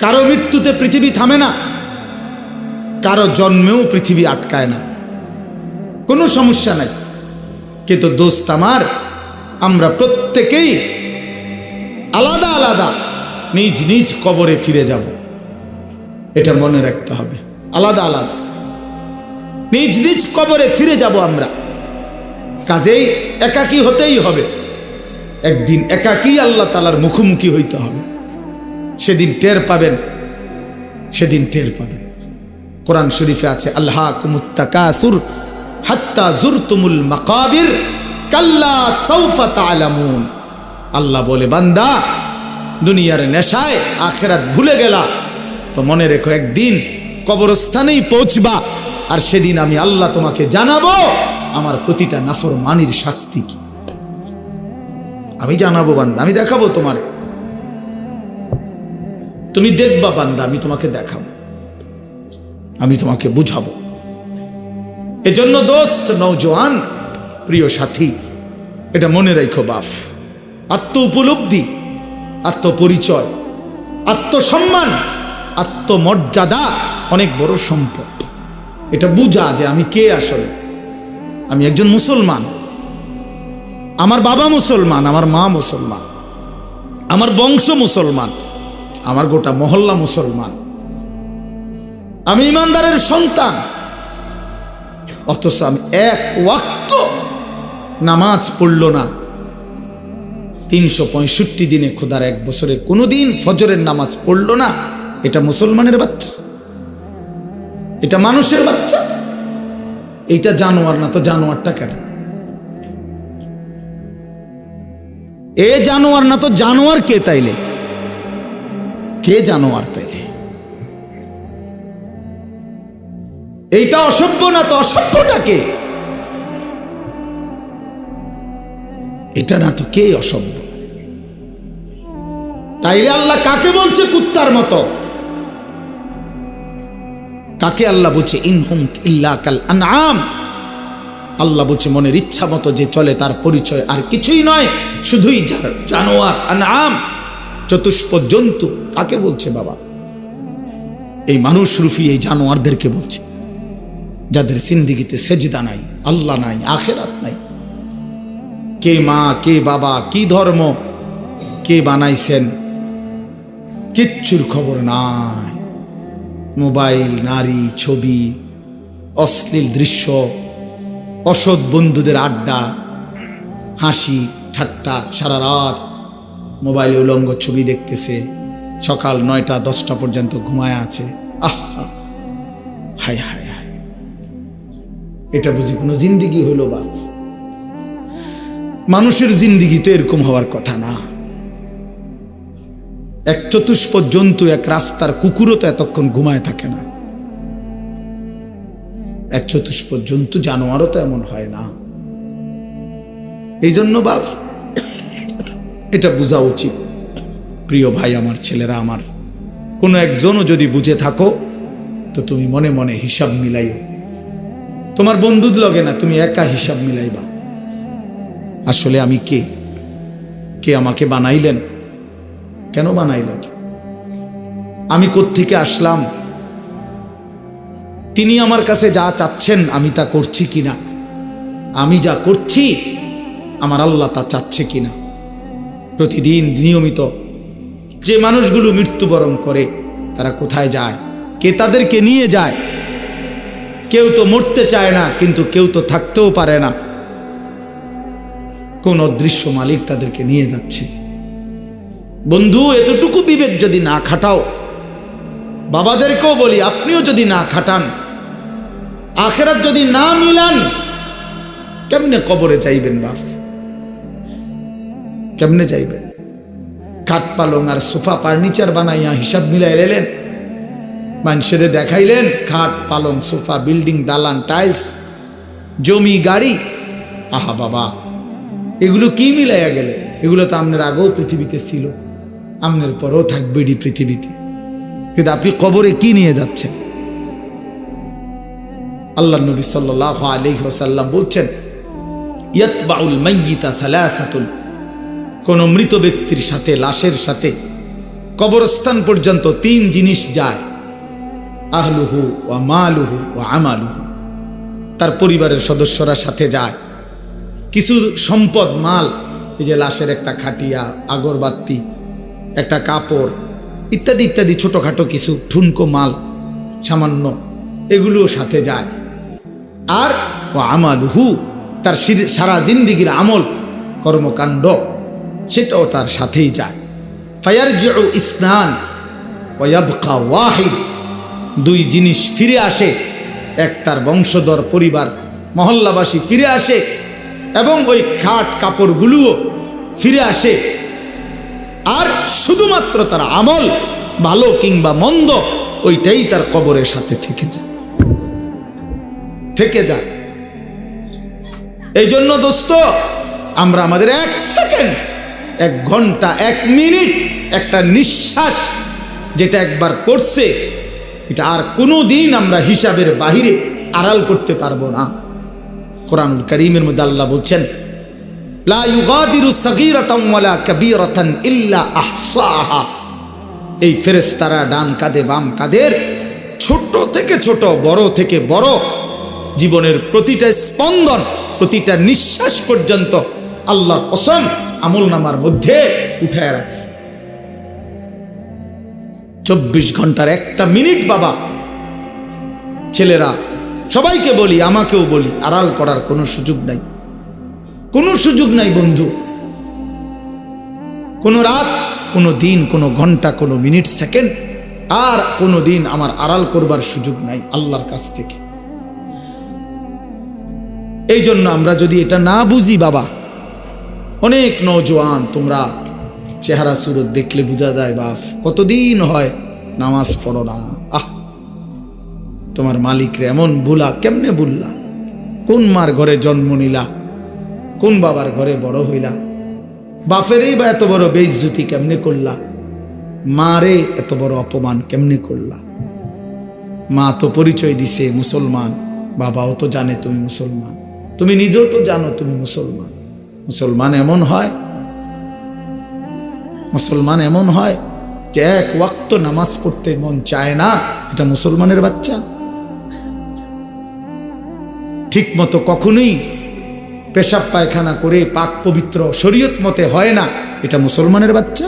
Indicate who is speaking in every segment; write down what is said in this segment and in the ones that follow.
Speaker 1: কারো মৃত্যুতে পৃথিবী থামে না, কারো জন্মেও পৃথিবী আটকায় না, কোনো সমস্যা নাই। কিন্তু দোস্ত আমার, আমরা প্রত্যেকেই আলাদা আলাদা নিজ নিজ কবরে ফিরে যাব, এটা মনে রাখতে হবে। আলাদা আলাদা নিজ নিজ কবরে ফিরে যাব আমরা। কাজেই একাকী হতেই হবে, একদিন একাকী আল্লাহ তাআলার মুখোমুখি হইতে হবে। সেদিন টের পাবেন, সেদিন টের পাবেন। কোরআন শরীফে আছে, আল্লাহকুমুত তাকাসুর হাত্তা জুরতুমুল মাকাবির কাল্লা সাউফা তা'লামুন। আল্লাহ বলে, বান্দা দুনিয়ার নেশায় আখিরাত ভুলে গেলা তো মনে রেখো, একদিন কবরস্থানেই পৌঁছবা, আর সেদিন আমি আল্লাহ তোমাকে জানাবো আমার প্রতিটা নাফরমানির শাস্তি কি। আমি জানাবো বান্দা, আমি দেখাবো তোমারে, তুমি দেখবা বান্দা, আমি তোমাকে দেখাবো, আমি তোমাকে বুঝাবো। এজন্য দোস্ত, নওজোয়ান, প্রিয় সাথী, এটা মনে রাখো বাপ, আত্ম উপলব্ধি, আত্মপরিচয়, আত্মসম্মান, আত্মমর্যাদা অনেক বড় সম্পদ। এটা বুঝা যে আমি কে, আসলে আমি একজন মুসলমান, আমার বাবা মুসলমান, আমার মা মুসলমান, আমার বংশ মুসলমান, আমার গোটা মহল্লা মুসলমান, আমি ইমানদারের সন্তান, অথচ আমি এক ওয়াক্ত নামাজ পড়ল না। 365 দিনে খোদার এক বছরে কোনোদিন ফজরের নামাজ পড়ল না। এটা মুসলমানের বাচ্চা, এটা মানুষের বাচ্চা, এইটা জানোয়ার না তো জানোয়ারটা কেন? এ জানোয়ার না তো জানোয়ার কে তাইলে? কে জানোয়ার তাইলে? এইটা অসভ্য না তো অসভ্যটা কে? এটা না তো কে অসভ্য? তাইলে আল্লাহ কাকে বলছে কুত্তার মতো? কাকে আল্লাহ বলছে ইনহুম ইল্লা কাল আনআম? আল্লাহ বলছে মনের ইচ্ছা মতো যে চলে তার পরিচয় আর কিছুই নয়, শুধুই জানোয়ার, আনআম, চতুষ্প জন্তু। কাকে বলছে বাবা? এই মানুষ রূপী এই জানোয়ারদেরকে বলছে, যাদের জিন্দেগিতে সেজদা নাই, আল্লাহ নাই, আখিরাত নাই। কে মা, কে বাবা, কি ধর্ম, কে বানাইছেন, কিচ্ছুর খবর নাই। মোবাইল, নারী, ছবি, অশ্লীল দৃশ্য, অসৎ বন্ধুদের আড্ডা, হাসি ঠাট্টা, সারা রাত মোবাইলে উলঙ্গ ছবি দেখতেছে, সকাল 9টা 10টা পর্যন্ত ঘুমায় আছে। আহা, হায় হায় হায়, এটা বুঝি কোনো জিন্দিগি হইল বাপ? মানুষের জিন্দিগি তো এরকম হওয়ার কথা না। এক চতুষ্প জন্তু, এক রাস্তার কুকুরও তো এতক্ষণ ঘুমায় থাকে না। এক চতুষ্প জন্তু, জানোয়ারও তো এমন হয় না। এই জন্য বাপ, এটা বোঝা উচিত। প্রিয় ভাই আমার, ছেলেরা আমার, কোনো একজনও যদি বুঝে থাকো তো তুমি মনে মনে হিসাব মিলাইও। তোমার বন্ধুর লগে না, তুমি একা হিসাব মিলাইবা। আসলে আমি কে? কে আমাকে বানাইলেন? কেন বানাইলেন? আমি কোত্থেকে আসলাম? তিনি আমার কাছে যা চাচ্ছেন আমি তা করছি কিনা? আমি যা করছি আমার আল্লাহ তা চাচ্ছে কিনা? প্রতিদিন নিয়মিত যে মানুষগুলো মৃত্যুবরণ করে তারা কোথায় যায়? কে তাদেরকে নিয়ে যায়? কেউ তো মরতে চায় না, কিন্তু কেউ তো থাকতেও পারে না। কোন অদৃশ্য মালিক তাদেরকে নিয়ে যাচ্ছে। বন্ধু, এতটুকু বিবেক যদি না খাটাও, বাবাদেরকেও বলি, আপনিও যদি না খাটান, আখিরাত যদি না মিলান, কেমনে কবরে যাইবেন বাপ? কেমনে যাইবেন? খাট পালং আর সোফা ফার্নিচার বানাইয়া হিসাব মিলাই লেলেন, মানুষের দেখাইলেন খাট পালং সোফা, বিল্ডিং, দালান, টাইলস, জমি, গাড়ি। আহা বাবা, এগুলো কি মিলাইয়া গেলে? এগুলো তো আপনার আগেও পৃথিবীতে ছিল, আপনার পরেও থাকবে পৃথিবীতে, কিন্তু আপনি কবরে কি নিয়ে যাচ্ছেন? আল্লাহ নবী সাল্লাল্লাহু আলাইহি ওয়াসাল্লাম বলছেন, ইয়াতবাউল মাইয়িতা সালাসাতুল, কোন মৃত ব্যক্তির সাথে, লাশের সাথে কবরস্থান পর্যন্ত 3 জিনিস যায়, আহলুহু ওয়া মালুহু ওয়া আমালুহু। তার পরিবারের সদস্যরা সাথে যায়, কিছু সম্পদ মাল, এই যে লাশের একটা খাটিয়া, আগরবাতি, একটা কাপড় ইত্যাদি ইত্যাদি ছোটখাটো কিছু ঠুনকো মাল সামান্য, এগুলোও সাথে যায়। আর ও আমালুহু, তার সারা জিন্দিগির আমল কর্মকাণ্ড সেটাও তার সাথেই যায়। ফায়ারজিউ ইসনান ওয়া ইয়াবকা ওয়াহিদ, 2 জিনিস ফিরে আসে, এক তার বংশধর পরিবার মহল্লাবাসী ফিরে আসে, এবং ওই খাট কাপড়গুলোও ফিরে আসে। আর শুধুমাত্র তার আমল ভালো কিংবা মন্দ ওইটাই তার কবরের সাথে থেকে যায়। এই জন্য দোস্ত, আমরা আমাদের 1 সেকেন্ড, 1 ঘন্টা, 1 মিনিট, একটা নিঃশ্বাস যেটা একবার পড়ছে, এটা আর কোনো দিন আমরা হিসাবের বাহিরে আড়াল করতে পারবো না। কোরআনুল কারীমের মধ্যে আল্লাহ বলছেন, লা ইউগাদিরু সাগীরাতান ওয়ালা কাবীরাতান ইল্লা আহসাহা। এই ফেরেশতারা ডান কাঁধে বাম কাঁধের, ছোট থেকে ছোট, বড় থেকে বড়, জীবনের প্রতিটা স্পন্দন, প্রতিটা নিঃশ্বাস পর্যন্ত আল্লাহর কসম আমলনামার মধ্যে উঠায় রাখছে। 24 ঘন্টার 1টা মিনিট বাবা, ছেলেরা সবাইকে বলি, আমাকেও বলি, আড়াল করার কোনো সুযোগ নাই, কোনো সুযোগ নাই বন্ধু। কোনো রাত, কোনো দিন, কোনো ঘন্টা, কোনো মিনিট, সেকেন্ড, আর কোনো দিন আমার আড়াল করবার সুযোগ নাই আল্লাহর কাছ থেকে। এই জন্য আমরা যদি এটা না বুঝি বাবা, অনেক নওজোয়ান, তোমরা চেহারা সুরত দেখলে বোঝা যায় বাপ কতদিন হয় নামাজ পড়ো না। তোমার মালিকরে এমন ভুলা, কেমনে ভুললা? কোন মার ঘরে জন্ম নিলা, কোন বাবার ঘরে বড় হইলা, বাপেরই বা এত বড় বেইজ্জতি কেমনে করলা, মারে এত বড় অপমান কেমনে করলা? মা তো পরিচয় দিছে মুসলমান, বাবাও তো জানে তুমি মুসলমান, তুমি নিজেও তো জানো তুমি মুসলমান। মুসলমান এমন হয়, মুসলমান এমন হয় যে 1 ওয়াক্ত নামাজ পড়তে মন চায় না, এটা মুসলমানের বাচ্চা? ঠিক মতো কখনোই পেশাব পায়খানা করে পাক পবিত্র শরীয়ত মতে হয় না, এটা মুসলমানের বাচ্চা?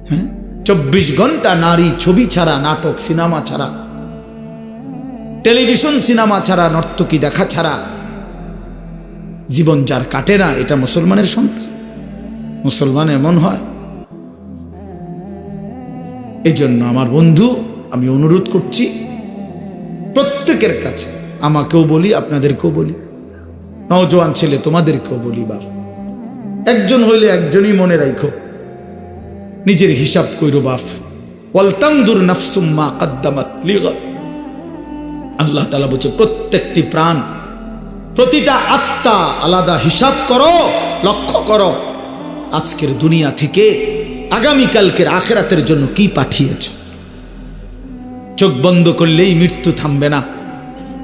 Speaker 1: হ্যাঁ, 24 ঘন্টা নারী ছবি ছাড়া, নাটক সিনেমা ছাড়া, টেলিভিশন সিনেমা ছাড়া, নর্তকী দেখা ছাড়া জীবন যার কাটে না, এটা মুসলমানের সন্তান? মুসলমান এমন হয়? এই জন্য আমার বন্ধু, আমি অনুরোধ করছি প্রত্যেকের কাছে, আমাকেও বলি, আপনাদেরকেও বলি, নওজোয়ান ছেলে তোমাদেরকেও বলি, বাপ একজন হইলে একজনই মনে রাখো, নিজের হিসাব কইরো বাপ। ওয়ালতানজুর নাফসুম মা কদ্দামাত লিগাদ। আল্লাহ তাআলা বলছে প্রত্যেকটি প্রাণ, প্রতিটা আত্মা আলাদা হিসাব করো, লক্ষ্য করো আজকের দুনিয়া থেকে আগামীকালকের আখিরাতের জন্য কি পাঠিয়েছ। চোখ বন্ধ করলেই মৃত্যু থামবে না,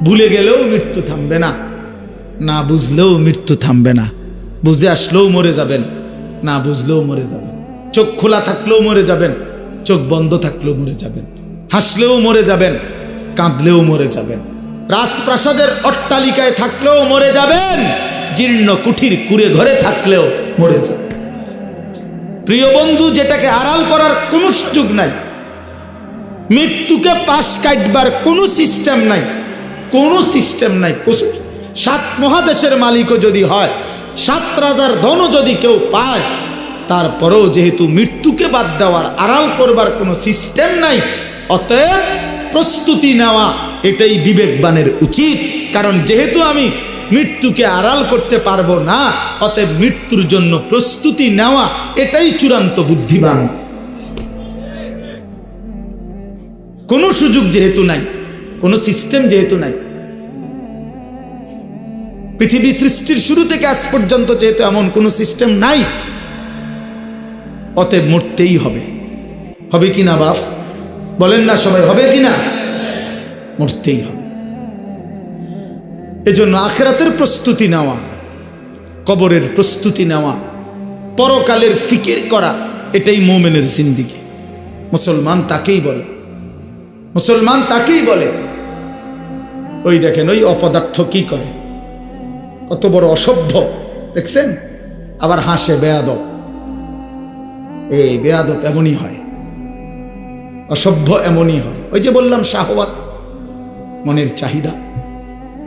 Speaker 1: ভুলে গেলেও মৃত্যু থামবে না, না বুঝলেও মৃত্যু থামবে না, বুঝে আসলেও মরে যাবেন, না বুঝলেও মরে যাবেন। চোখ খোলা থাকলেও মরে যাবেন, চোখ বন্ধ থাকলেও মরে যাবেন, হাসলেও মরে যাবেন, কাঁদলেও মরে যাবেন, রাজপ্রাসাদের অট্টালিকায় থাকলেও মরে যাবেন, জীর্ণ কুঠির কুড়ে ঘরে থাকলেও মরে যাবেন। প্রিয় বন্ধু, যেটাকে আড়াল করার কোনো সুযোগ নাই, মৃত্যুকে পাশ কাটবার কোনো সিস্টেম নাই, কোনো সিস্টেম নাই। 7 মহাদেশের মালিকও যদি হয়, 7 রাজার ধনও যদি কেউ পায়, তারপরেও যেহেতু মৃত্যুকে বাদ দেওয়ার, আড়াল করবার কোনো সিস্টেম নাই, অতএব প্রস্তুতি নেওয়া এটাই বিবেকবানের উচিত। কারণ যেহেতু আমি মৃত্যুকে আড়াল করতে পারবো না, অতএব মৃত্যুর জন্য প্রস্তুতি নেওয়া এটাই চূড়ান্ত বুদ্ধিমান। কোনো সুযোগ যেহেতু নাই, কোনো সিস্টেম যেহেতু নাই, পৃথিবী সৃষ্টির শুরু থেকে আজ পর্যন্ত যেহেতু এমন কোনো সিস্টেম নাই, অতএব মরতেই হবে। হবে কিনা বাপ বলেন না সবাই, হবে কিনা? মরতেই হবে। এজন্য আখিরাতের প্রস্তুতি নেওয়া, কবরের প্রস্তুতি নেওয়া, পরকালের ফিকির করা, এটাই মুমিনের জিন্দেগি। মুসলমান তাকেই বলে, মুসলমান তাকেই বলে। ওই দেখেন ওই অপদার্থ কি করে, কত বড় অসভ্য দেখছেন, আবার হাসে বেয়াদব। এই বেয়াদব এমনই হয়, অসভ্য এমনই হয়। ওই যে বললাম শাহওয়াত, মনের চাহিদা,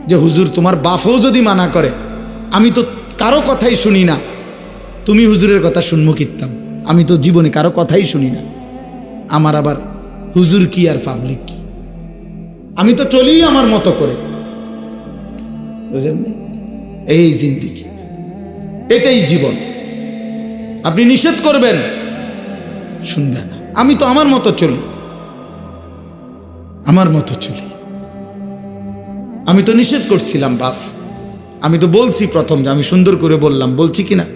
Speaker 1: যে হুজুর তোমার বাপও যদি মানা করে, আমি তো কারো কথাই শুনি না, তুমি হুজুরের কথা শুনবো কিতাম, আমি তো জীবনে কারো কথাই শুনি না, আমার আবার হুজুর কি আর পাবলিক কি, আমি তো চলি আমার মতো করে। বুঝলেন? এই জিন্দেগি, এটাই জীবন। আপনি নিষেধ করবেন, শুনবে না। আমি তো আমার মতো চলি, আমার মতো চলি। আমি তো নিষেধ করছিলাম বাপ, আমি তো বলছি প্রথম যে আমি সুন্দর করে বললাম, বলছি কিনা?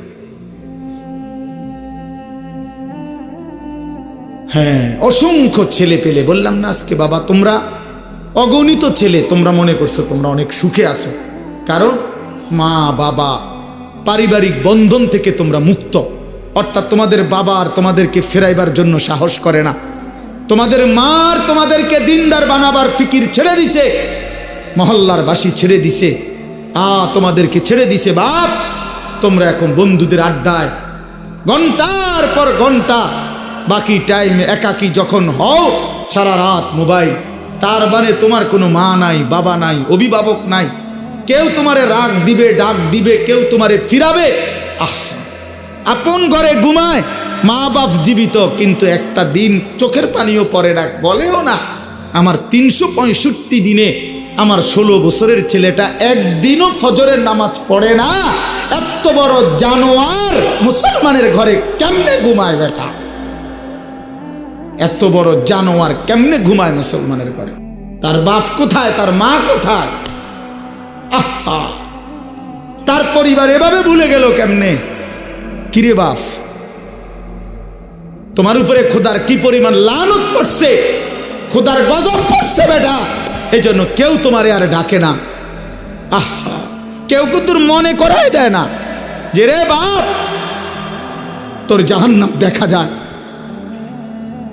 Speaker 1: হ্যাঁ, অসংখ্য ছেলে পেলে বললাম না আজকে, বাবা তোমরা অগণিত ছেলে, তোমরা মনে করছো তোমরা অনেক সুখে আছো, কারণ মা বাবা পারিবারিক বন্ধন থেকে তোমরা মুক্ত। অর্থাৎ তোমাদের বাবা আর তোমাদেরকে ফেরাইবার জন্য সাহস করে না, তোমাদের মা আর তোমাদেরকে দিনদার বানাবার ফিকির ছেড়ে দিছে, মহল্লার বাসী ছেড়ে দিছে, তোমাদেরকে ছেড়ে দিছে। বাপ, তোমরা এখন বন্ধুদের আড্ডায় ঘন্টার পর ঘন্টা, বাকি টাইম একাকী যখন হও সারা রাত মোবাইল। তার মানে তোমার কোনো মা নাই, বাবা নাই, অভিভাবক নাই, কেউ তোমারে রাগ দিবে, ডাক দিবে, কেউ তোমারে ফিরাবে। আপন ঘরে ঘুমায়, মা বাপ জীবিত, কিন্তু একটা দিন চোখের পানিও পড়ে না, বলেও না। আমার 365 দিনে আমার 16 বছরের ছেলেটা একদিনও ফজরের নামাজ পড়ে না। এত বড় জানোয়ার মুসলমানের ঘরে কেমনে ঘুমায় বেটা? এত বড় জানোয়ার কেমনে ঘুমায় মুসলমানের ঘরে? তার বাপ কোথায়, তার মা কোথায়? আহা, তার পরিবার এভাবে ভুলে গেল কেমনে? কিরে বাপ, তোমার উপরে খোদার কি পরিমাণ লানত পড়ছে, খোদার গজব পড়ছে বেটা। এই জন্য কেউ তোমারে আর ডাকে না। আহা, কেউ তোর মনে করাই দেয় না যে রে বাপ তোর জাহান্নাম দেখা যায়,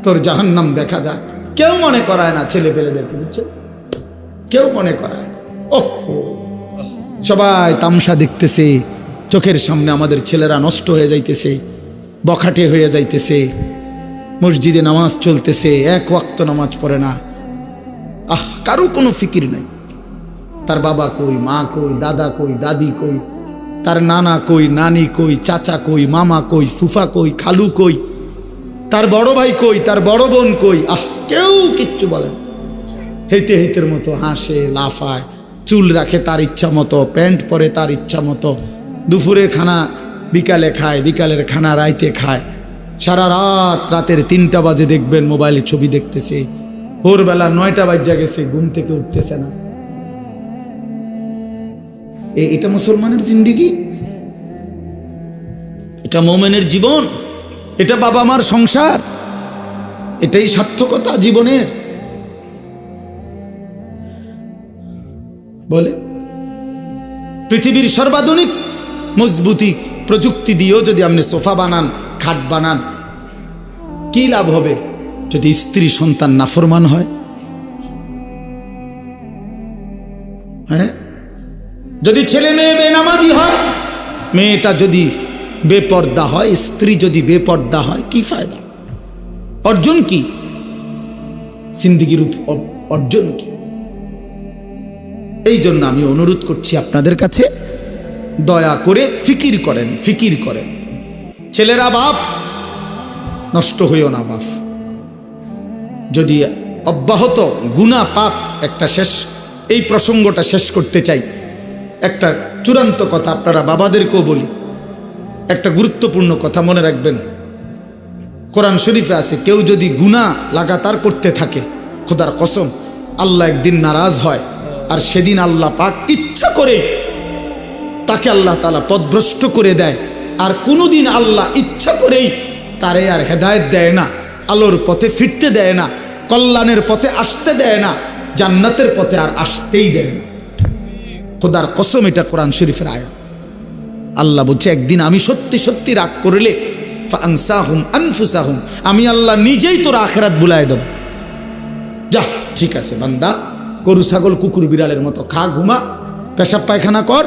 Speaker 1: তোর জাহান্নাম দেখা যায়। কেউ মনে করায় না ছেলে পেলেদেরকে, বুঝছে? কেউ মনে করায়। সবাই তামসা দেখতেছে, চোখের সামনে আমাদের ছেলেরা নষ্ট হয়ে যাইতেছে, বখাটে হয়ে যাইতেছে, মসজিদে নামাজ চলতেছে, এক ওয়াক্ত নামাজ পড়ে না। কারো কোনো ফিকির নাই। তার বাবা কই, মা কই, দাদা কই, দাদি কই, তার নানা কই, নানি কই, চাচা কই, মামা কই, ফুফা কই, খালু কই, তার বড় ভাই কই, তার বড় বোন কই। কেউ কিচ্ছু বলে না। হেইতে হেইতের মতো হাসে, লাফায়, চুল রাখে তার ইচ্ছা মতো, প্যান্ট পরে তার ইচ্ছা মতো, দুপুরে খানা বিকালে খায়, বিকালের খানা রাইতে খায়, সারা রাত, রাতের 3টা বাজে দেখবেন মোবাইলে ছবি দেখতেছে, ভোরবেলা 9টা বাজে গেছে, ঘুম থেকে উঠতেছে না। এটা মুসলমানের জিন্দেগি, এটা মুমিনের জীবন, এটা বাবা মার সংসার, এটাই সার্থকতা জীবনের। বলে পৃথিবীর সর্বাধুনিক মজবুতি প্রযুক্তি দিয়েও যদি আপনি সোফা বানান, খাট বানান, কি লাভ হবে যদি স্ত্রী সন্তান নাফরমান হয়? হ্যাঁ, যদি ছেলে মেয়ে বেনামাজি হয়, মেয়েটা যদি বেপর্দা হয়, স্ত্রী যদি বেপর্দা হয়, কি ফায়দা? অর্জন কি জিন্দেগির অর্জন কি? এই জন্য আমি অনুরোধ করছি আপনাদের কাছে, দয়া করে ফিকির করেন, ফিকির করেন। ছেলেরা বাপ, নষ্ট হইও না বাপ। যদি অব্যাহত গুনাহ পাপ, একটা শেষ, এই প্রসঙ্গটা শেষ করতে চাই। একটা চূড়ান্ত কথা আপনারা বাবাদেরকেও বলি, একটা গুরুত্বপূর্ণ কথা মনে রাখবেন। কোরআন শরীফে আছে, কেউ যদি গুনাহ লাগাতার করতে থাকে, খোদার কসম আল্লাহ একদিন নারাজ হয়, আর সেদিন আল্লাহ পাক ইচ্ছা করে তাকে আল্লাহ তাআলা পথভ্রষ্ট করে দেয়। আর কোনোদিন আল্লাহ ইচ্ছা করেই তারে আর হেদায়েত দেয় না, আলোর পথে ফিরতে দেয় না, কল্যাণের পথে আসতে দেয় না, জান্নাতের পথে আর আসতেই দেয় না। খোদার কসম, এটা কোরআন শরীফের আয়াত। আল্লাহ বলছে একদিন আমি সত্যি সত্যি রাগ করলে ফাআনসাহুম আনফুসাহুম, আমি আল্লাহ নিজেই তোর আখিরাত ভুলায় দেব। যা ঠিক আছে বান্দা, গরু ছাগল কুকুর বিড়ালের মতো খা, ঘুমা, পেশাব পায়খানা কর,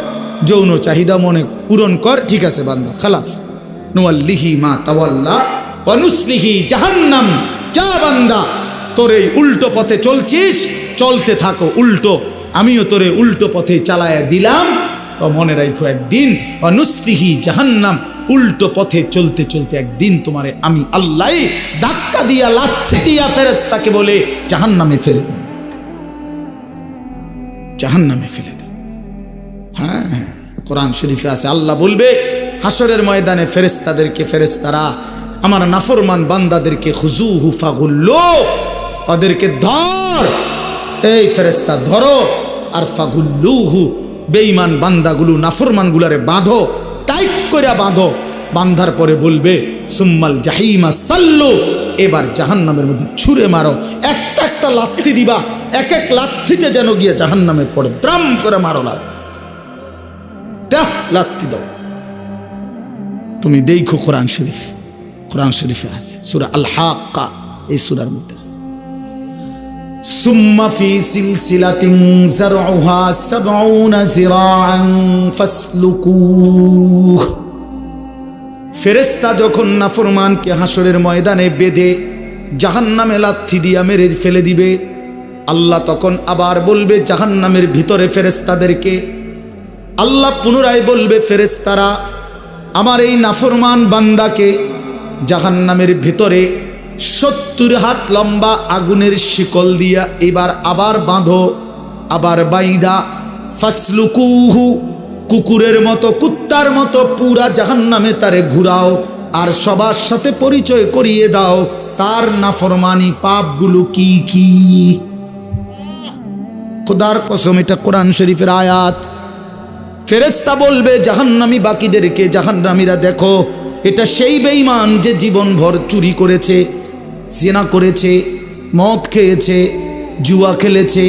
Speaker 1: যৌন চাহিদা মনে পূরণ কর, ঠিক আছে বান্দা, খালাস। নুয়াল্লিহি মা তাওয়াল্লা ওয়া নুসলিহি জাহান্নাম। যা বান্দা, তোর এই উল্টো পথে চলছিস, চলতে থাকো উল্টো, আমিও তোরে উল্টো পথে চালায়া দিলাম। তো মনে রাখো একদিন ওয়া নুসলিহি জাহান্নাম, উল্টো পথে চলতে চলতে একদিন তোমারে আমি আল্লাহ ধাক্কা দিয়া লাথি দিয়া ফেরেশতাকে বলে জাহান্নামে ফেলে দেব, জাহান্নামে ফেলে দেব। হ্যাঁ, কোরআন শরীফে আছে, আল্লাহ বলবে হাসরের ময়দানে ফেরেশতাদেরকে, ফেরেশতারা আমার নাফরমান বান্দাদেরকে খুজুহু ফাগুল্লু, ওদেরকে ধর, এই ফেরেশতা ধরো, আর ফাগুল্লুহু, বেঈমান বান্দাগুলো নাফরমানগুলারে বাঁধো, টাইট করে বাঁধো। বাঁধার পরে বলবে সুম্মাল জাহিমা সাল্লু, এবার জাহান্নামের মধ্যে ছুঁড়ে মারো, একটা একটা লাথি দিবা, এক এক লাথিতে যেন গিয়ে জাহান্নামে পড়ে, দ্রাম করে মারো লাথি, লাথি দাও। তুমি দেখো কোরআন শরীফ, কোরআন শরীফে আছে সূরা আল হাক্কা, এই সূরার মধ্যে আছে সুম্মা ফি সিলসিলাতিন যারউহা ৭০ যিরাআন ফাসলুকুহ। ফেরেশতা যখন নাফরমানকে হাসরের ময়দানে বেঁধে জাহান্নামে লাথি দিয়া মেরে ফেলে দিবে, আল্লাহ তখন আবার বলবে জাহান্নামের ভিতরে ফেরেশতাদেরকে, আল্লাহ পুনরায় বলবে ফেরেশতারা আমার এই নাফরমান বান্দাকে জাহান্নামের ভিতরে ৭০ হাত লম্বা আগুনের শিকল দিয়া এবার আবার বাঁধো, আবার বাইদা ফাসলুকুহু, কুকুরের মতো কুত্তার মতো পুরা জাহান্নামে তারে ঘুরাও, আর সবার সাথে পরিচয় করিয়ে দাও তার নাফরমানি পাপগুলো কি কি। খোদার কসম, এটা কোরআন শরীফের আয়াত। ফেরেশতা বলবে জাহান্নামী বাকিদেরকে, জাহান্নামীরা দেখো, এটা সেই বেঈমান যে জীবনভর চুরি করেছে, জিনা করেছে, মদ খেয়েছে, জুয়া খেলেছে,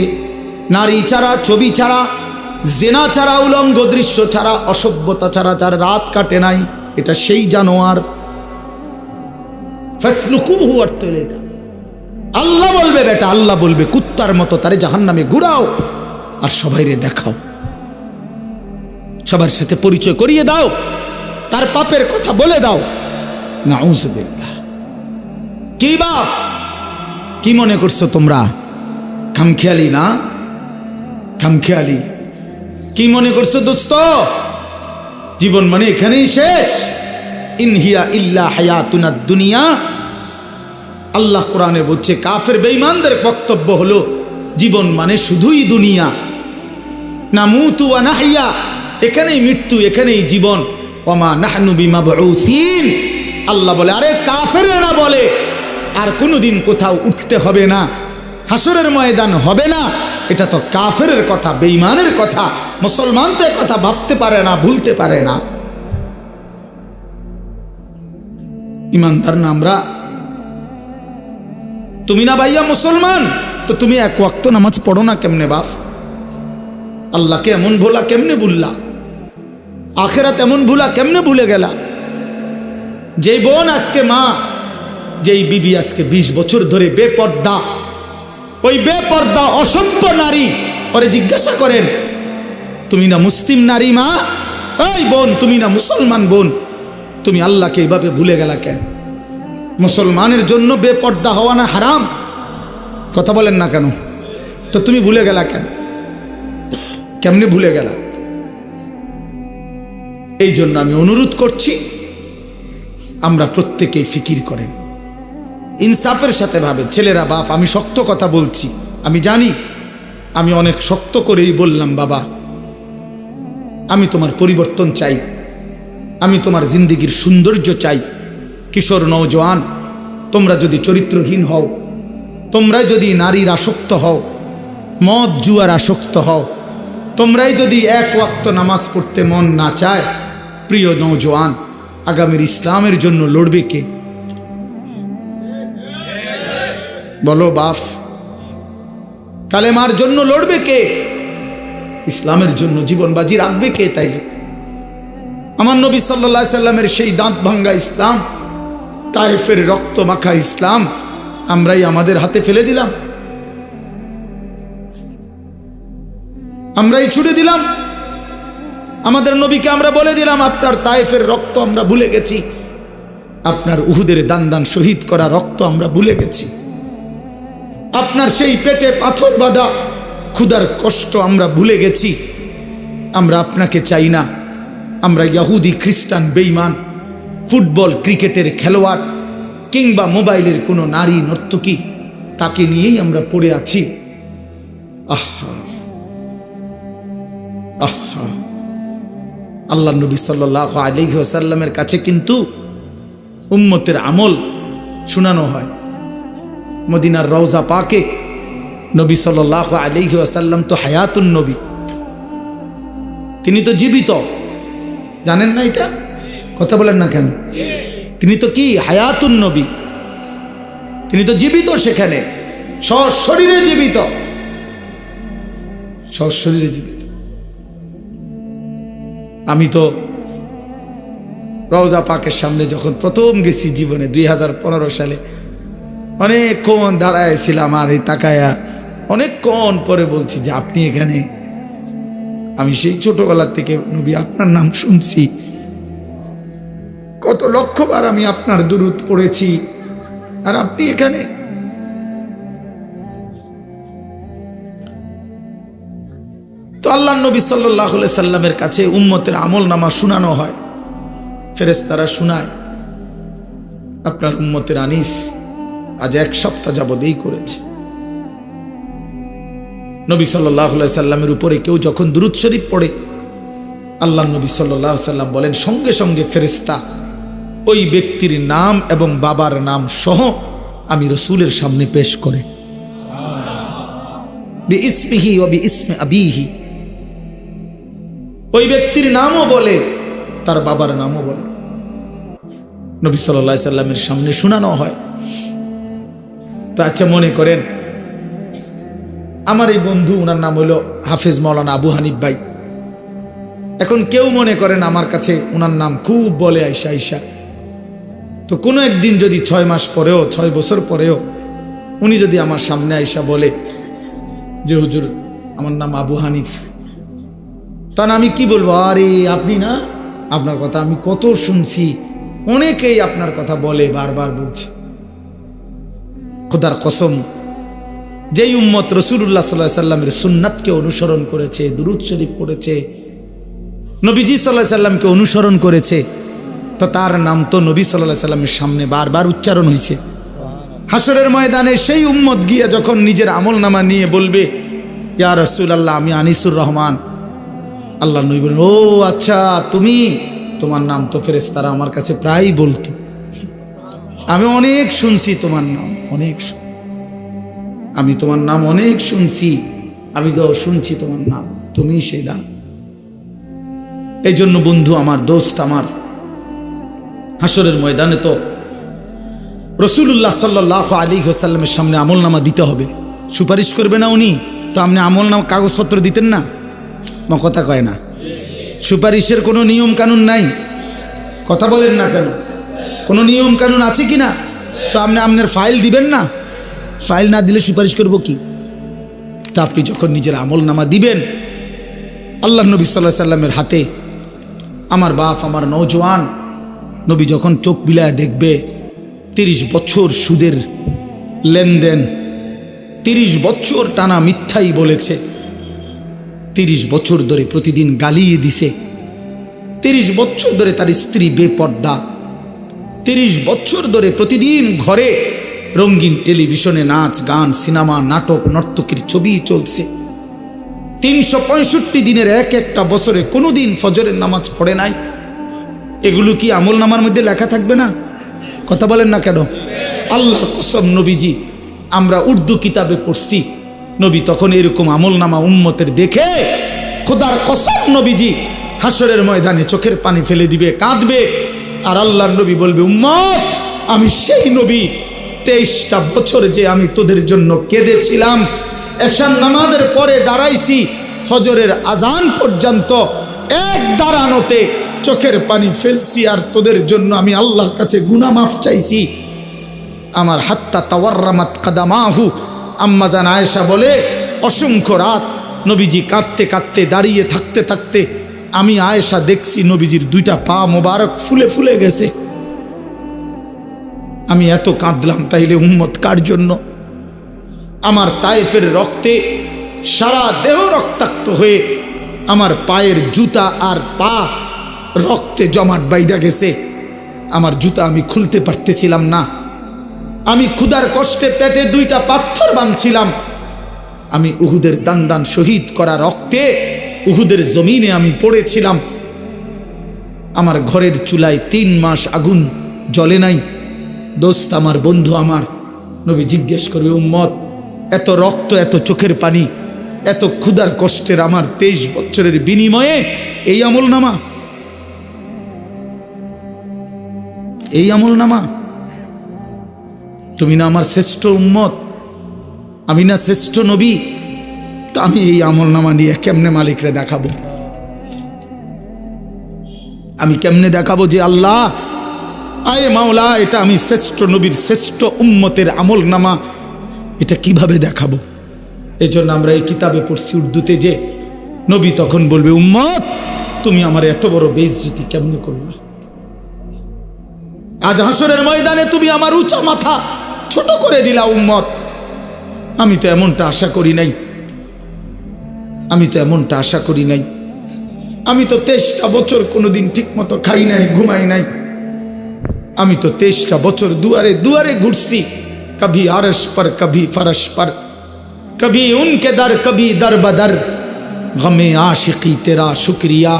Speaker 1: নারী ছাড়া, ছবি ছাড়া, জিনা ছাড়া, উলঙ্গ দৃশ্য ছাড়া, অসভ্যতা ছাড়া যার রাত কাটে নাই, এটা সেই জানোয়ার। ফাসলুকুহু অর্থ লেখা, আল্লাহ বলবে বেটা, আল্লাহ বলবে কুত্তার মতো তারে জাহান্নামে ঘুরাও আর সবাইরে দেখাও, সবার সাথে পরিচয় করিয়ে দাও, তার পাপের কথা বলে দাও। নাউযুবিল্লাহ। কি বাপ, কি মনে করছো তোমরা? খামখেয়ালি না, খামখেয়ালি। কি মনে করছো দোস্ত? জীবন মানে এখানেই শেষ? ইনহিয়া ইল্লা হায়াতুনাদ দুনিয়া। আল্লাহ কোরআনে বলছে কাফের বেঈমানদের বক্তব্য হলো জীবন মানে শুধুই দুনিয়া, নামুতু ওয়া নাহইয়া, এখানেই মৃত্যু, এখানেই জীবন। ওমা নাহনু বিমাবউসিন, আল্লাহ বলে, আরে কাফেররা বলে আর কোনোদিন কোথাও উঠতে হবে না, হাসরের ময়দান হবে না, এটা তো কাফেরের কথা, বেঈমানের কথা। মুসলমান তো কথা ভাবতে পারে না, ভুলতে পারে না। ইমানদার না আমরা? তুমি না ভাইয়া মুসলমান, তো তুমি এক ওয়াক্ত নামাজ পড়ো না কেমনে বাপ? আল্লাহকে এমন ভোলা কেমনে ভুললা? আখেরাত এমন ভুলা কেমনে ভুলে গেলা? যেই বোন আজকে মা, যেই বিবি আজকে 20 বছর ধরে বেপর্দা, ওই বেপর্দা অসভ্য নারী, ওরে জিজ্ঞাসা করেন তুমি না মুসলিম নারী মা? এই বোন, তুমি না মুসলমান বোন, তুমি আল্লাহকে এইভাবে ভুলে গেলা কেন? মুসলমানের জন্য বেপর্দা হওয়া না হারাম? কথা বলেন না কেন? তো তুমি ভুলে গেলা কেন? কেমনে ভুলে গেলা? এই জন্য আমি অনুরোধ করছি, আমরা প্রত্যেকেই ফিকির করেন, ইনসাফের সাথে ভাবে। ছেলেরা বাপ, আমি শক্ত কথা বলছি, আমি জানি, আমি অনেক শক্ত করেই বললাম বাবা, আমি তোমার পরিবর্তন চাই, আমি তোমার জিন্দিগির সৌন্দর্য চাই। কিশোর নওজোয়ান, তোমরা যদি চরিত্রহীন হও, তোমরা যদি নারীর আসক্ত হও, মদ জুয়ার আসক্ত হও, তোমরাই যদি এক ওয়াক্ত নামাজ পড়তে মন না চায়, প্রিয় নওজোয়ান, আগামীর ইসলামের জন্য লড়বে কে? বলো বাপ, কালেমার জন্য লড়বে কে? ইসলামের জন্য জীবন বাজি রাখবে কে? তাইলে আমার নবী সাল্লাল্লাহু আলাইহি সাল্লামের সেই দাঁত ভাঙ্গা ইসলাম, তায়েফের রক্ত মাখা ইসলাম আমরাই আমাদের হাতে ফেলে দিলাম, আমরাই ছুড়ে দিলাম। আমাদের নবীকে আমরা বলে দিলাম আপনার তায়েফের রক্ত আমরা ভুলে গেছি, আপনার উহুদের দান দান শহীদ করা রক্ত আমরা ভুলে গেছি, আপনার সেই পেটে পাথর বাঁধা ক্ষুধার কষ্ট আমরা ভুলে গেছি। আমরা আপনাকে চাই না। আমরা ইহুদি খ্রিস্টান বেঈমান, ফুটবল ক্রিকেটের খেলোয়াড় কিংবা মোবাইলের কোনো নারী নর্তকী, তাকে নিয়েই আমরা পড়ে আছি। আহা আহা, আল্লাহ নবী সাল্লাল্লাহু আলাইহি ওয়াসাল্লামের কাছে কিন্তু উম্মতের আমল শোনানো হয়। মদিনার রওজা পাকে নবী সাল্লাল্লাহু আলাইহি ওয়াসাল্লাম তো হায়াতুন নবী, তিনি তো জীবিত। জানেন না এটা? কথা বলেন না কেন? তিনি তো কি হায়াতুন নবী, তিনি তো জীবিত, সেখানে সশরীরে জীবিত, সশরীরে জীবিত। আমি তো রওজা পাকের সামনে যখন প্রথম গেছি জীবনে 2015 সালে, অনেকক্ষণ দাঁড়াইছিলাম আর এই তাকায়া অনেকক্ষণ পরে বলছি যে আপনি এখানে। আমি সেই ছোটবেলা থেকে নবী আপনার নাম শুনছি, কত লক্ষবার আমি আপনার দুরূদ পড়েছি, আর আপনি এখানে। তো আল্লাহ নবী সাল্লাল্লাহু আলাইহি সাল্লামের কাছে উম্মতের আমল নামা শুনানো হয়, ফেরেশতারা শুনায়। আপনার উম্মতের আনিস আজ 1 সপ্তাহ যাবত এই করেছে। নবী সাল্লাল্লাহু আলাইহি সাল্লামের উপরে কেউ যখন দুরূদ শরীফ পড়ে, আল্লাহ নবী সাল্লাল্লাহু আলাইহি সাল্লাম বলেন সঙ্গে সঙ্গে ফেরেশতা ওই ব্যক্তির নাম এবং বাবার নাম সহ আমি রাসূলের সামনে পেশ করে, বিইসমিহি ওয়া বিইসমি আবিহি, ওই ব্যক্তির নামও বলে, তার বাবার নামও বলে, নবী সাল্লাল্লাহু আলাইহি সাল্লামের সামনে শোনানো হয়। তো আচ্ছা, মনে করেন আমার এই বন্ধু, ওনার নাম হলো হাফেজ মাওলানা আবু হানিফ ভাই। এখন কেউ মনে করেন আমার কাছে ওনার নাম খুব বলে আইসা আইসা, তো কোনো একদিন যদি 6 মাস পরেও 6 বছর পরেও উনি যদি আমার সামনে আইসা বলে যে হুজুর আমার নাম আবু হানিফ, তখন আমি কি বলবো? আরে আপনি না, আপনার কথা আমি কত শুনছি, অনেকেই আপনার কথা বলে, বারবার বলছে। খোদার কসম, যেই উম্মত রাসূলুল্লাহ সাল্লাল্লাহু আলাইহি সাল্লামের সুন্নাতকে অনুসরণ করেছে, দুরূদ শরীফ পড়েছে, নবীজি সাল্লাল্লাহু আলাইহি সাল্লামকে অনুসরণ করেছে, তো তার নাম তো নবী সাল্লাল্লাহু আলাইহি সাল্লামের সামনে বারবার উচ্চারণ হয়েছে। হাসরের ময়দানে সেই উম্মত গিয়ে যখন নিজের আমল নামা নিয়ে বলবে ইয়া রাসূলুল্লাহ আমি আনিসুর রহমান, আল্লাহ নবী বলেন ও আচ্ছা তুমি, তোমার নাম তো ফেরেশতারা আমার কাছে প্রায়ই বলতো, আমি অনেক শুনছি তোমার নাম, আমি তোমার নাম অনেক শুনছি, আমি তো শুনছি তোমার নাম, তুমি সেটা। এই জন্য বন্ধু আমার, দোস্ত আমার, হাসরের ময়দানে তো রাসূলুল্লাহ সাল্লাল্লাহু আলাইহি ওয়াসাল্লামের সামনে আমল নামা দিতে হবে। সুপারিশ করবে না উনি, তো আপনি আমল নামা কাগজপত্র দিতেন না? কথা কয় না, সুপারিশের কোনো নিয়ম কানুন নাই। কথা বলেন না কেন? কোনো নিয়ম কানুন আছে কি না? তো আপনি আপনার ফাইল দিবেন না? ফাইল না দিলে সুপারিশ করবো কি? তা আপনি যখন নিজের আমল নামা দিবেন, আল্লাহ নবী সাল্লাল্লাহু আলাইহি সাল্লামের হাতে, আমার বাপ, আমার নওজোয়ান নবী যখন চোখ বিলায় দেখবে 30 বছর সুদের লেনদেন, 30 বছর টানা মিথ্যাই বলেছে, 30 বছর ধরে প্রতিদিন গালিয়ে দিছে, 30 বছর ধরে তার স্ত্রী বেপর্দা, 30 বছর ধরে প্রতিদিন ঘরে রঙিন টেলিভিশনে নাচ গান সিনেমা নাটক নর্তকীর ছবি চলছে, 365 দিনের একটা বছরে কোনোদিন ফজরের নামাজ পড়ে নাই। এগুলো কি আমল নামার মধ্যে লেখা থাকবে না? কথা বলেন না কেন? আল্লাহর কসম নবীজি, আমরা উর্দু কিতাবে পড়ছি, নবী তখন এরকম আমল নামা উম্মতের দেখে খোদার কসম নবীজি হাসরের ময়দানে চোখের পানি ফেলে দিবে, কাঁদবে, আর আল্লাহর নবী বলবে উম্মত আমি সেই নবী, 23টা বছর যে আমি তোদের জন্য কেঁদেছিলাম, এশার নামাজের পরে দাঁড়াইছি ফজরের আজান পর্যন্ত, এক দাঁড়ানোতে চোখের পানি ফেলছি আর তোদের জন্য আমি আল্লাহর কাছে গুনাহ মাফ চাইছি। আমার হাত্তা তাওয়াররামাত কাদামাহু, আম্মা জান আয়েশা বলে অসংখ্য রাত নবীজি কাঁদতে কাঁদতে দাঁড়িয়ে থাকতে থাকতে আমি আয়েশা দেখছি নবীজির দুইটা পা মোবারক ফুলে ফুলে গেছে। আমি এত কাঁদলাম, তাইলে উম্মত কার জন্য? আমার তায়েফের রক্তে সারা দেহ রক্তাক্ত হয়ে আমার পায়ের জুতা আর পা রক্তে জমাট বাইধা গেছে। আমার জুতা আমি খুলতে পারতেছিলাম না। আমি ক্ষুধার কষ্টে পেটে দুইটা পাথর বাঁধছিলাম। আমি উহুদের দান দান শহীদ করা রক্তে উহুদের জমিনে আমি পড়েছিলাম। আমার ঘরের চুলায় 3 মাস আগুন জ্বলে নাই। দোস্ত আমার, বন্ধু আমার, নবী জিজ্ঞেস করবে উম্মত, এত রক্ত, এত চোখের পানি, এত ক্ষুধার কষ্টের আমার 23 বছরের বিনিময়ে এই আমল নামা, এই আমল নামা? তুমি না আমার শ্রেষ্ঠ উম্মত, আমি না শ্রেষ্ঠ নবী, তা আমি এই আমল নামা নিয়ে কেমনে মালিকরে দেখাবো? আমি কেমনে দেখাবো যে আল্লাহ, আয়ে মাওলা, এটা আমি শ্রেষ্ঠ নবীর শ্রেষ্ঠ উম্মতের আমল নামা, এটা কিভাবে দেখাবো? এই জন্য আমরা এই কিতাবে পড়ছি উর্দুতে যে নবী তখন বলবে, উম্মত তুমি আমার এত বড় বেইজ্জতি কেমনে করলা? আজ হাসরের ময়দানে তুমি আমার উঁচা মাথা ছোট করে দিলা উম্মত। আমি তো এমনটা আশা করি নাই, আমি তো এমনটা আশা করি নাই। আমি তো 23টা বছর কোনোদিন ঠিক মতো খাই নাই, ঘুমাই নাই। আমি তো 23টা বছর দুয়ারে দুয়ারে ঘুরছি, কभी আরশ पर कभी फरश पर, कभी उनके दर कभी दर बदर, गमे आशिकी तेरा शुक्रिया,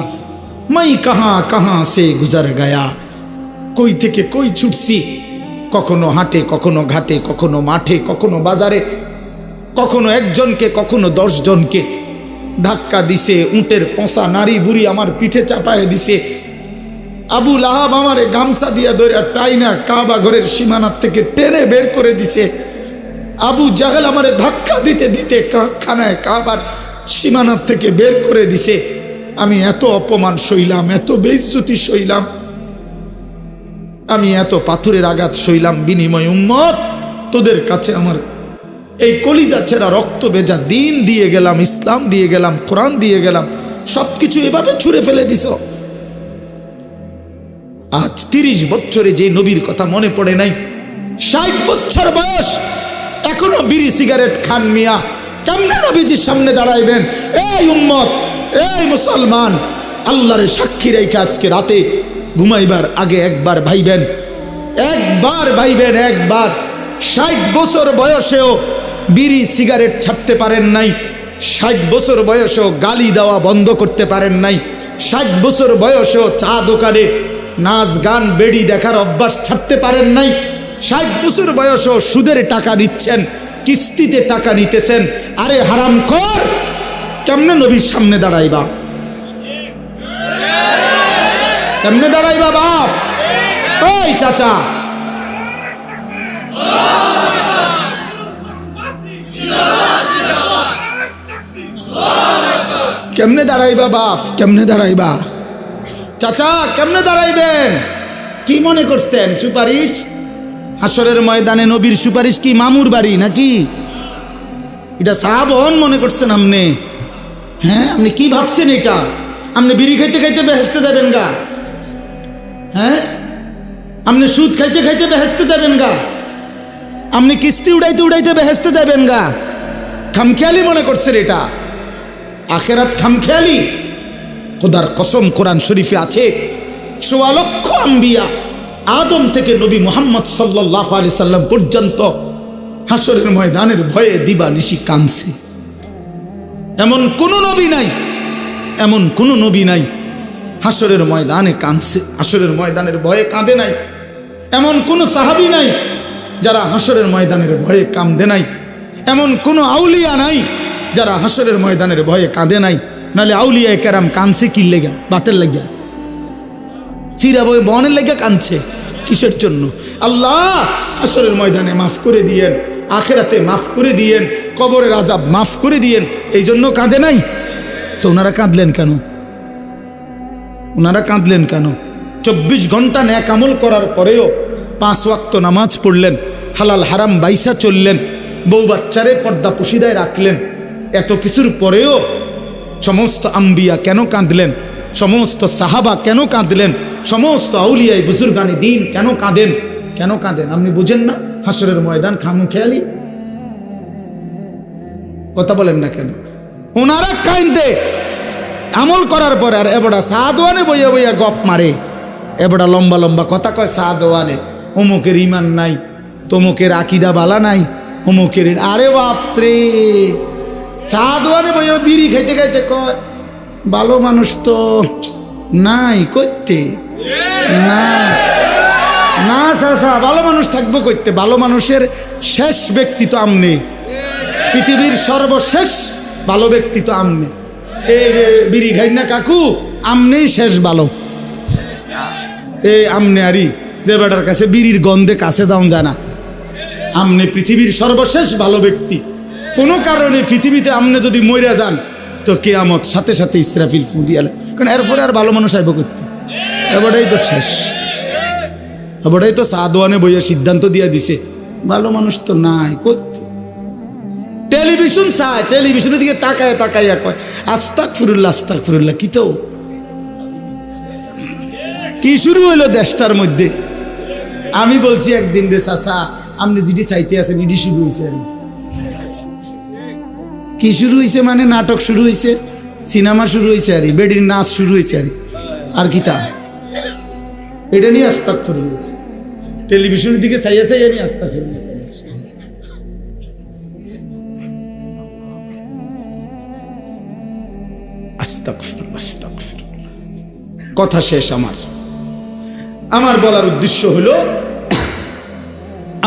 Speaker 1: मैं कहाँ कहाँ से गुजर गया। কই থেকে কই ছুটছি, কখনো হাটে, কখনো ঘাটে, কখনো মাঠে, কখনো বাজারে, কখনো একজনকে, কখনো 10 জনকে ধাক্কা দিছে। উটের পোঁছা নারী বুড়ি আমার পিঠে চাপায় দিছে। আবু লাহাব আমারে গামছা দিয়া ধরে টাইনা কাবা ঘরের সীমানার থেকে টেনে বের করে দিছে। আবু জাহেল আমারে ধাক্কা দিতে দিতে খানায় কাবার সীমানার থেকে বের করে দিছে। আমি এত অপমান সইলাম, এত বেইজ্জতি সইলাম, আমি এত পাথরের আঘাত সইলাম, বিনিময় উম্মত তোদের কাছে আমার এই কলিজা ছেঁড়া রক্ত ভেজা দিন দিয়ে গেলাম, ইসলাম দিয়ে গেলাম, কোরআন দিয়ে গেলাম, সবকিছু এভাবে ছুঁড়ে ফেলে দিছ। আজ 30 বছরে যে নবীর কথা মনে পড়ে নাই, 60 বছর বয়স এখনো বিড়ি সিগারেট খান মিয়া, কেমনে নবীজির সামনে দাঁড়াইবেন? এই উম্মত, এই মুসলমান, আল্লাহরে সাক্ষী রেখে আজকে রাতে ঘুমাইবার আগে একবার ভাইবেন, একবার ভাইবেন, একবার। 60 বছর বয়সেও বিড়ি সিগারেট ছাড়তে পারেন নাই, 60 বছর বয়সেও গালি দেওয়া বন্ধ করতে পারেন নাই, 60 বছর বয়সেও চা দোকানে নাচ গান বেড়ি দেখার অভ্যাস ছাড়তে পারেন নাই, 60 বছর বয়সেও সুদের টাকা নিচ্ছেন, কিস্তিতে টাকা নিতেছেন। আরে হারামখোর, কেমনে নবীর সামনে দাঁড়াইবা? কেমনে দাঁড়াইবা বাপ? ওই চাচা, কেমনে দাঁড়াইবা বাপ? কেমনে দাঁড়াইবা? চাচা কেমনে দাঁড়াইবেন? কি মনে করছেন সুপারিশ? হাসরের ময়দানে নবীর সুপারিশ কি মামুর বাড়ি নাকি? এটা সাহাবন মনে করছেন আপনি? হ্যাঁ, আপনি কি ভাবছেন এটা? আপনি বিড়ি খাইতে খাইতে বেহেশতে যাবেন গা? হ্যাঁ, আপনি সুদ খাইতে খাইতে বেহেশতে যাবেন গা? আপনি কিস্তি উড়াইতে উড়াইতে বেহেশতে যাবেন গা? খামখেয়ালি মনে করছেন এটা? আখেরাত খামখেয়ালি? খোদার কসম, কোরআন শরীফে আছে ১৪ লক্ষ আম্বিয়া, আদম থেকে নবী মুহাম্মদ সাল্লাল্লাহু আলাইহি সাল্লাম পর্যন্ত হাসরের ময়দানের ভয়ে দিবানিশি কাঁদছে। এমন কোন নবী নাই, এমন কোন নবী নাই হাসরের ময়দানে কাঁদছে, হাসরের ময়দানের ভয়ে কাঁদে নাই। এমন কোন সাহাবী নাই যারা হাসরের ময়দানের ভয়ে কাঁদে নাই। এমন কোন আউলিয়া নাই যারা হাসরের ময়দানের ভয়ে কাঁদে নাই। নাহলে আউলিয়া কেরাম কাঁদছে কি লেগা? বাতের লাগিয়া, চিরা বই বনের লেগে কাঁদছে কিসের জন্য? আল্লাহ হাসরের ময়দানে মাফ করে দিয়েন, আখেরাতে মাফ করে দিয়েন, কবরের আযাব মাফ করে দিয়েন, এই জন্য কাঁদে নাই। তো ওনারা কাঁদলেন কেন? ওনারা কাঁদলেন কেন? 24 ঘন্টা নেক আমল করার পরেও 5 ওয়াক্ত নামাজ পড়লেন, হালাল হারাম বাইসা চললেন, বউ বাচ্চারে পর্দা পুশিদায় রাখলেন। এত কিছুর পরেও সমস্ত আম্বিয়া কেন কাঁদলেন? সমস্ত সাহাবা কেন কাঁদলেন? সমস্ত আউলিয়াই বুজুর্গানে দিন কেন কাঁদেন? কেন কাঁদেন আপনি বুঝেন না? হাসরের ময়দান খামখেয়ালি কথা বলেন না কেন? ওনারা কাঁদে আমল করার পরে, আর এবড়া সাদওয়ানে বইয়া বইয়া গপ মারে, এবড়া লম্বা লম্বা কথা কয় সাদওয়ানে, অমুকের ইমান নাই, তমুকের আকিদা বালা নাই, অমুকের। আরে বাপরে, সাদওয়ানে বইয়া বিড়ি খাইতে খাইতে কয় ভালো মানুষ তো নাই করতে না না চাচা, ভালো মানুষ থাকবো করতে? ভালো মানুষের শেষ ব্যক্তি তো আমনে, পৃথিবীর সর্বশেষ ভালো ব্যক্তি তো আমনে। এই যে বিড়ি খাই না কাকু, আমনেই শেষ ভালো। এই আমনে আরি যে বেটার কাছে বিড়ির গন্ধে কাছে যাওয়া যায় না, আমনে পৃথিবীর সর্বশেষ ভালো ব্যক্তি। কোনো কারণে পৃথিবীতে আমনে যদি মইরা যান তো কিয়ামত সাথে সাথে ইসরাফিল ফু দিয়ে, কারণ এরপরে আর ভালো মানুষ আইব করতে, এবারটাই তো শেষ। এবারটাই তো সাদওয়ানে বইয়া সিদ্ধান্ত দিয়ে দিছে ভালো মানুষ তো নাই করতে। টেলিভিশন চায়, টেলিভিশনের দিকে তাকায় তাকাইয়া কয় আস্তাগফিরুল্লাহ আস্তাগফিরুল্লাহ। কি তো কি শুরু হইলো দেশটার মধ্যে? আমি বলছি একদিন রে চাচা, আপনি যেটি চাইতে আছেন এটি শুরু হয়েছে। কি শুরু হয়েছে মানে? নাটক শুরু হয়েছে, সিনেমা শুরু হয়েছে, আর বেডির নাচ শুরু হয়েছে, আর কি তা এটা নিয়ে আস্তাগফিরুল্লাহ। টেলিভিশনের দিকে চাইয়া চাইয়া নিয়ে আস্তাগফিরুল্লাহ। আস্তাগফিরুল্লাহ আস্তাগফিরুল্লাহ। কথা শেষ। আমার বলার উদ্দেশ্য হলো,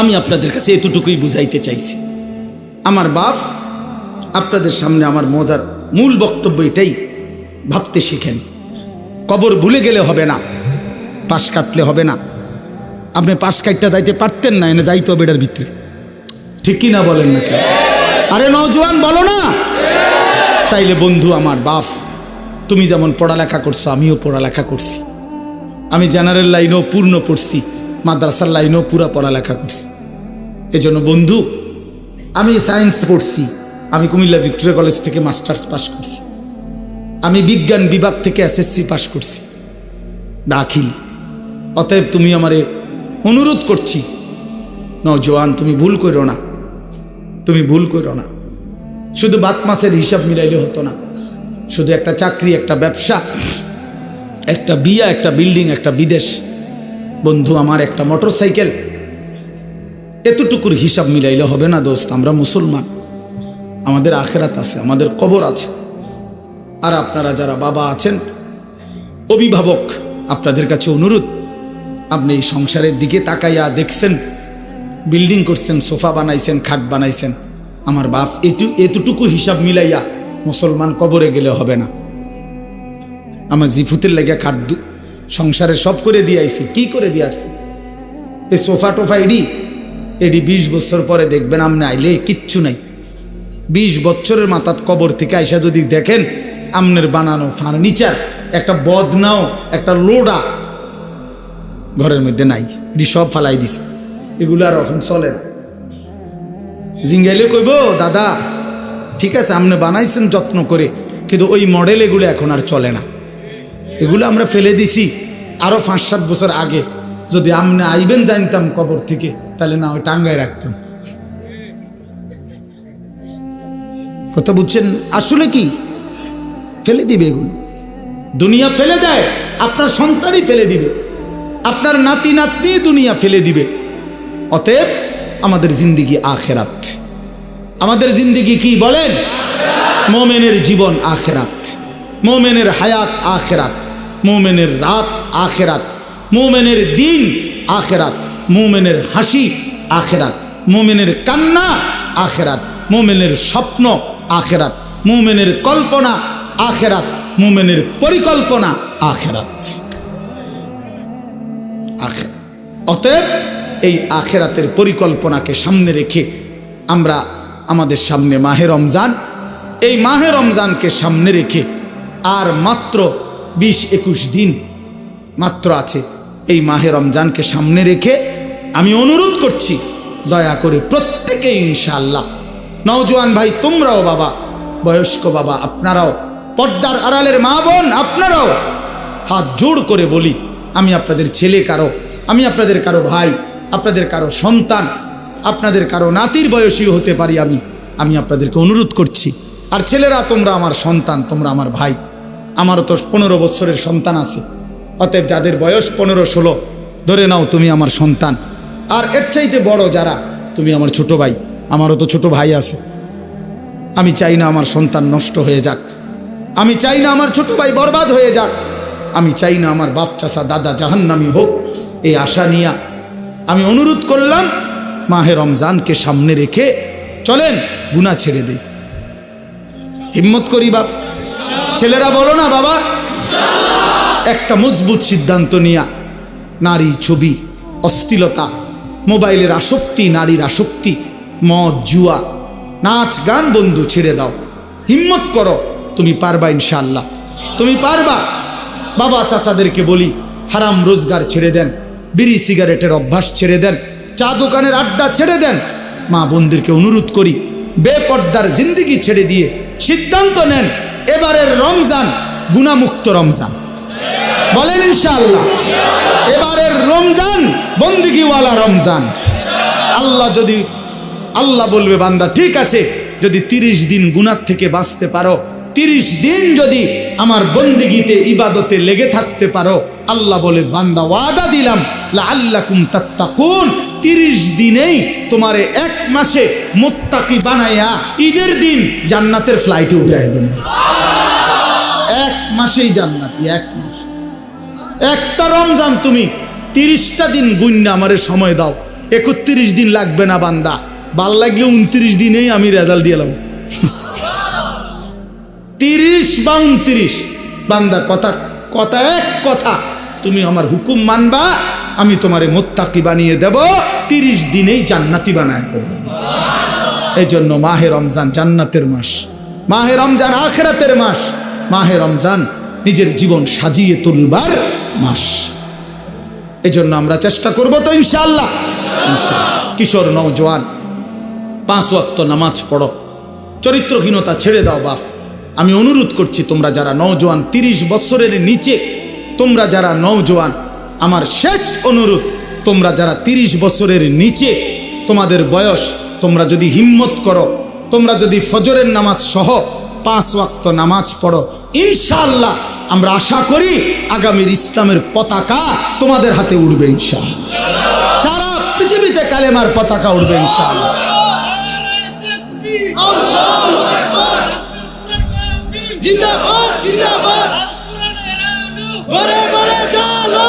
Speaker 1: আমি আপনাদের কাছে এতটুকুই বুঝাইতে চাইছি। আমার বাপ আপনাদের সামনে আমার মজার মূল বক্তব্য এটাই, ভাবতে শিখেন। কবর ভুলে গেলে হবে না, পাশ কাটলে হবে না। আপনি পাশ কাটটা যাইতে পারতেন না, এনে যাইতে হবে এটার ভিতরে, ঠিক কি না বলেন না কেন? আরে নওজোয়ান বলো না? তাইলে বন্ধু আমার বাপ, তুমি যেমন পড়ালেখা করছো আমিও পড়ালেখা করছি। আমি জেনারেল লাইনেও পূর্ণ পড়ছি, মাদ্রাসার লাইনেও পুরা পড়ালেখা করছি। এজন্য বন্ধু, আমি সায়েন্স পড়ছি, আমি কুমিল্লা ভিক্টোরিয়া কলেজ থেকে মাস্টার্স পাস করছি, আমি বিজ্ঞান বিভাগ থেকে এসএসসি পাস করছি দাখিল। অতএব তুমি আমারে অনুরোধ করছি, নওজোয়ান তুমি ভুল করো না, তুমি ভুল করো না। শুধু বাত মাসের হিসাব মিলাইলে হতো না, শুধু একটা চাকরি, একটা ব্যবসা, একটা বিয়া, একটা বিল্ডিং, একটা বিদেশ, বন্ধু আমার একটা মোটর সাইকেল, এতটুকুর হিসাব মিলাইলে হবে না দোস্ত। আমরা মুসলমান, আমাদের আখেরাত আছে, আমাদের কবর আছে। আর আপনারা যারা বাবা আছেন, অভিভাবক, আপনাদের কাছে অনুরোধ, আপনি এই সংসারের দিকে তাকাইয়া দেখছেন, বিল্ডিং করছেন, সোফা বানাইছেন, খাট বানাইছেন, আমার বাপ এতটুকু হিসাব মিলাইয়া মুসলমান কবরে গেলে হবে না। আমার জিফুতের লাগিয়া খাট সংসারে সব করে দিয়ে আইছি। কি করে দিয়ে আসছি? এই সোফা টোফা এডি 20 বছর পরে দেখবেন আপনি আইলে কিচ্ছু নাই। 20 বছরের মাথাত কবর থেকে আইসা যদি দেখেন আমনের বানানো ফার্নিচার, একটা বদনাও, একটা লোডা ঘরের মধ্যে নাই, এটি সব ফালাই দিছে। এগুলো আর এখন চলে না। জিঙ্গাইলে কইব দাদা ঠিক আছে আপনি বানাইছেন যত্ন করে, কিন্তু ওই মডেল এগুলো এখন আর চলে না, এগুলো আমরা ফেলে দিছি। আরো 5-7 বছর আগে যদি আপনি আইবেন জানতাম কবর থেকে, তাহলে না ওই টাঙ্গায় রাখতাম। কথা বুঝছেন? আসলে কি ফেলে দিবে এগুলো, দুনিয়া ফেলে দেয়, আপনার সন্তানই ফেলে দিবে, আপনার নাতি নাতনি দুনিয়া ফেলে দিবে। অতএব আমাদের জিন্দিগি আখেরাত, আমাদের জিন্দিগি কি বলেন? মোমেনের জীবন আখেরাত, মোমেনের হায়াত আখেরাত, মোমেনের রাত আখেরাত, মোমেনের দিন আখেরাত, মোমেনের হাসি আখেরাত, মোমেনের কান্না আখেরাত, মোমেনের স্বপ্ন আখেরাত, মোমেনের কল্পনা আখেরাত, মোমেনের পরিকল্পনা আখেরাত। অতএব এই আখেরাতের পরিকল্পনাকে সামনে রেখে আমরা আমাদের সামনে মাহে রমজান, এই মাহে রমজানকে সামনে রেখে আর মাত্র 20-21 দিন মাত্র আছে। এই মাহে রমজানকে সামনে রেখে আমি অনুরোধ করছি, দয়া করে প্রত্যেকেই ইনশাআল্লাহ, নওজোয়ান ভাই তোমরাও বাবা, বয়স্ক বাবা আপনারাও, পর্দার আড়ালের মা বোন আপনারাও, হাত জোড় করে বলি, আমি আপনাদের ছেলে কারো, আমি আপনাদের কারো ভাই, আপনাদের কারো সন্তান, আপনাদের কারো নাতির বয়সীও হতে পারি আমি আপনাদেরকে অনুরোধ করছি। আর ছেলেরা তোমরা আমার সন্তান, তোমরা আমার ভাই, আমারও তো 15 বছরের সন্তান আছে। অতএব যাদের বয়স 15-16 ধরে নাও তুমি আমার সন্তান। আর এর চাইতে বড় যারা, তুমি আমার ছোট ভাই, আমারও তো ছোট ভাই আছে। আমি চাই না আমার সন্তান নষ্ট হয়ে যাক, আমি চাই না আমার ছোট ভাই বরবাদ হয়ে যাক, আমি চাই না আমার বাপ চাচা দাদা জাহান্নামী হোক। এই আশা নিয়ে আমি অনুরোধ করলাম, মাহে রমজানকে সামনে রেখে চলেন গুনাহ ছেড়ে দেই। হিম্মত করি বাপ, ছেলেরা বলো না বাবা, একটা মজবুত সিদ্ধান্ত নিয়া নারী ছবি, অশ্লীলতা, মোবাইলের আসক্তি, নারীর আসক্তি, মদ জুয়া, নাচ গান বন্ধু ছেড়ে দাও। হিম্মত করো, তুমি পারবা ইনশাআল্লাহ, তুমি পারবা। বাবা চাচাদেরকে বলি, হারাম রোজগার ছেড়ে দেন, বিড়ি সিগারেটের অভ্যাস ছেড়ে দেন, চা দোকানের আড্ডা ছেড়ে দেন। মা বোনদেরকে অনুরোধ করি, বেপর্দার জিন্দেগি ছেড়ে দিয়ে সিদ্ধান্ত নেন, এবারের রমজান গুনাহমুক্ত রমজান। বলেন ইনশাআল্লাহ, এবারের রমজান বন্দেগীওয়ালা রমজান। আল্লাহ বলবে, বান্দা ঠিক আছে, যদি 30 দিন গুনাহ থেকে বাঁচতে পারো, 30 দিন যদি আমার বন্দেগীতে ইবাদতে লেগে থাকতে পারো, আল্লাহ বলে, বান্দা ওয়াদা দিলাম লাআল্লাকুম তাত্তাকুন, 30 দিনেই তোমারে 1 মাসে মুত্তাকি বানাইয়া ঈদের দিন জান্নাতের ফ্লাইটে উঠাই দেন। 1 মাসেই জান্নাতি, 1 মাস। একটা রমজান তুমি 30টা দিন গুণনা আমারে সময় দাও, 31 দিন লাগবে না বান্দা, ভাল লাগলে 29 দিনেই আমি রেজাল্ট দিলাম। 30 বা 29 বান্দা, কথা এক কথা, তুমি আমার হুকুম মানবা, আমি তোমারে মুত্তাকি বানিয়ে দেব, 30 দিনেই জান্নাতি বানায় দেব। এই জন্য মাহে রমজান জান্নাতের মাস, মাহে রমজান আখিরাতের মাস, মাহে রমজান নিজের জীবন সাজিয়ে তুলবার মাস। এই জন্য আমরা চেষ্টা করব তো ইনশাআল্লাহ। কিশোর নওজোয়ান, 5 ওয়াক্ত নামাজ পড়ো, চরিত্রহীনতা ছেড়ে দাও বাপ। আমি অনুরোধ করছি, তোমরা যারা নওজোয়ান, 30 বছরের নিচে তোমরা যারা নওজোয়ান, আমার শেষ অনুরোধ, তোমরা যারা 30 বছরের নিচে তোমাদের বয়স, তোমরা যদি হিম্মত করো, তোমরা যদি ফজরের নামাজ সহ 5 ওয়াক্ত নামাজ পড়ো, ইনশাআল্লাহ আমরা আশা করি আগামীর ইসলামের পতাকা তোমাদের হাতে উঠবে ইনশাআল্লাহ। সারা পৃথিবীতে কালেমার পতাকা উঠবে ইনশাআল্লাহ। জিন্দাবাদ জিন্দাবাদ, ঘরে ঘরে চলো,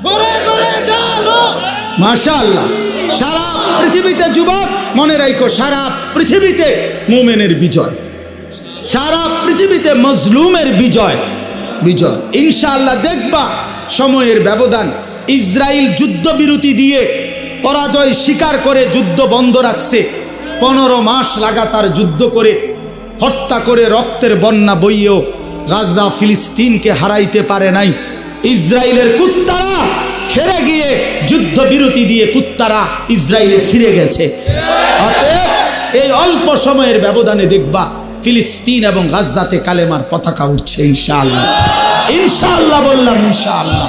Speaker 1: ঘরে ঘরে চলো। মাশাআল্লাহ, সারা পৃথিবীতে যুবক মনে রাখো, সারা পৃথিবীতে মুমিনের বিজয়, সারা পৃথিবীতে মজলুমের বিজয়। ইনশাআল্লাহ দেখবা সময়ের ব্যবধান। ইসরায়েল যুদ্ধবিরতি দিয়ে পরাজয় স্বীকার করে যুদ্ধ বন্ধ রাখছে, 15 মাস লাগাতার যুদ্ধ করে, হত্যা করে, রক্তের বন্যা বইয়েও গাজা ফিলিস্তিনকে হারাইতে পারে নাই। ইসরায়েলের কুত্তারা হেরে গিয়ে যুদ্ধবিরতি দিয়ে কুত্তারা ইসরায়েলে ফিরে গেছে। অতএব এই অল্প সময়ের ব্যবধানে দেখবা ফিলিস্তিন এবং গাজাতে কালেমার পতাকা উঠছে ইনশাআল্লাহ। ইনশাআল্লাহ বললাম, ইনশাআল্লাহ।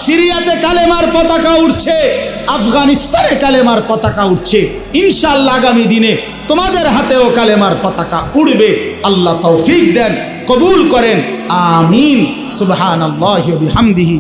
Speaker 1: সিরিয়াতে কালেমার পতাকা উঠছে, আফগানিস্তানে কালেমার পতাকা উঠছে। ইনশাআল্লাহ আগামী দিনে তোমাদের হাতেও কালেমার পতাকা উড়বে। আল্লাহ তৌফিক দেন, কবুল করেন, আমিন। সুবহানাল্লাহি ওয়া বিহামদিহি।